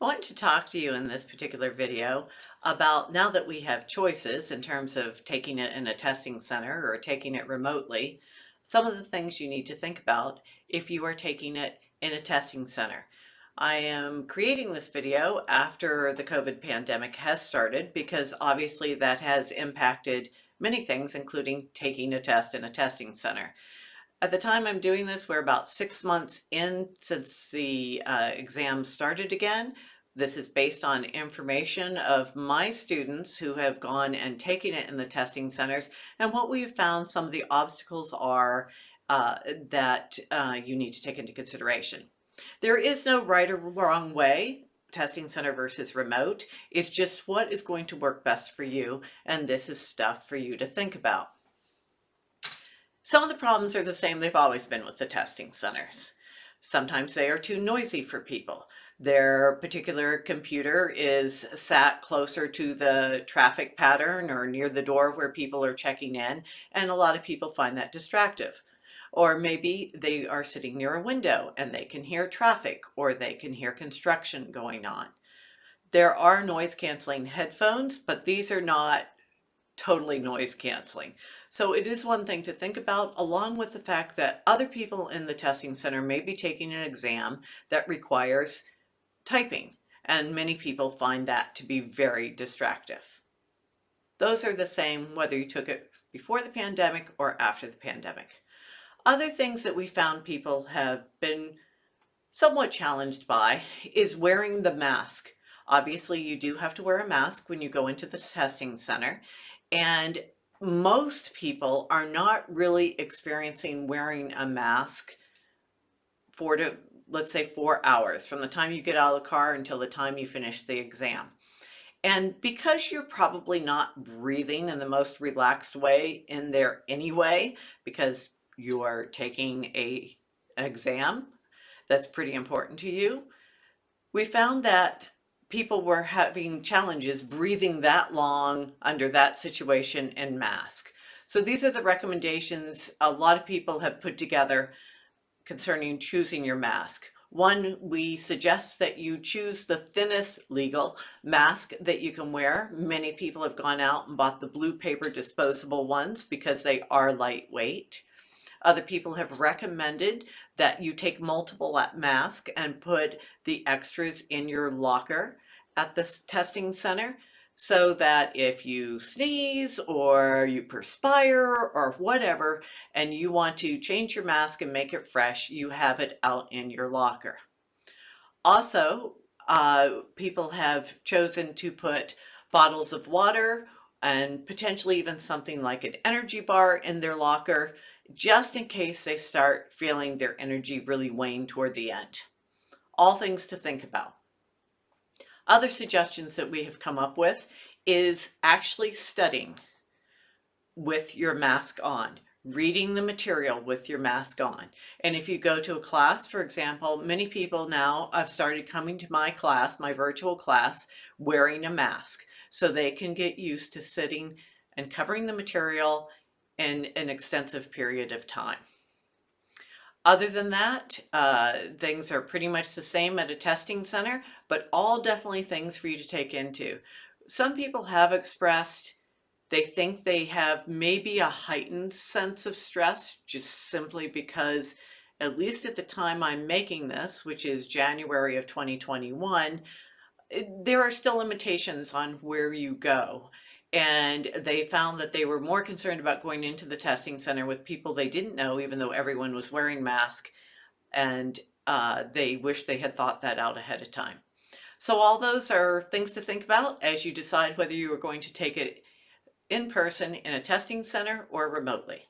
I want to talk to you in this particular video about now that we have choices in terms of taking it in a testing center or taking it remotely, some of the things you need to think about if you are taking it in a testing center. I am creating this video after the COVID pandemic has started because obviously that has impacted many things, including taking a test in a testing center. At the time I'm doing this, we're about 6 months in since the exam started again. This is based on information of my students who have gone and taken it in the testing centers. And what we've found some of the obstacles are that you need to take into consideration. There is no right or wrong way, testing center versus remote. It's just what is going to work best for you. And this is stuff for you to think about. Some of the problems are the same they've always been with the testing centers. Sometimes they are too noisy for people. Their particular computer is sat closer to the traffic pattern or near the door where people are checking in, and a lot of people find that distractive. Or maybe they are sitting near a window and they can hear traffic or they can hear construction going on. There are noise canceling headphones, but these are not totally noise canceling. So it is one thing to think about, along with the fact that other people in the testing center may be taking an exam that requires typing, and many people find that to be very distractive. Those are the same whether you took it before the pandemic or after the pandemic. Other things that we found people have been somewhat challenged by is wearing the mask. Obviously, you do have to wear a mask when you go into the testing center, and most people are not really experiencing wearing a mask for, let's say, 4 hours from the time you get out of the car until the time you finish the exam. And because you're probably not breathing in the most relaxed way in there anyway, because you are taking an exam that's pretty important to you, we found that people were having challenges breathing that long under that situation in mask. So these are the recommendations a lot of people have put together concerning choosing your mask. One, we suggest that you choose the thinnest legal mask that you can wear. Many people have gone out and bought the blue paper disposable ones because they are lightweight. Other people have recommended that you take multiple masks and put the extras in your locker at the testing center so that if you sneeze or you perspire or whatever and you want to change your mask and make it fresh, you have it out in your locker. Also, people have chosen to put bottles of water and potentially even something like an energy bar in their locker, just in case they start feeling their energy really wane toward the end. All things to think about. Other suggestions that we have come up with is actually studying with your mask on, reading the material with your mask on. And if you go to a class, for example, many people now have started coming to my class, my virtual class, wearing a mask so they can get used to sitting and covering the material in an extensive period of time. Other than that, things are pretty much the same at a testing center, but all definitely things for you to take into. Some people have expressed they think they have maybe a heightened sense of stress just simply because, at least at the time I'm making this, which is January of 2021, there are still limitations on where you go. And they found that they were more concerned about going into the testing center with people they didn't know, even though everyone was wearing masks. And they wish they had thought that out ahead of time. So all those are things to think about as you decide whether you are going to take it in person in a testing center or remotely.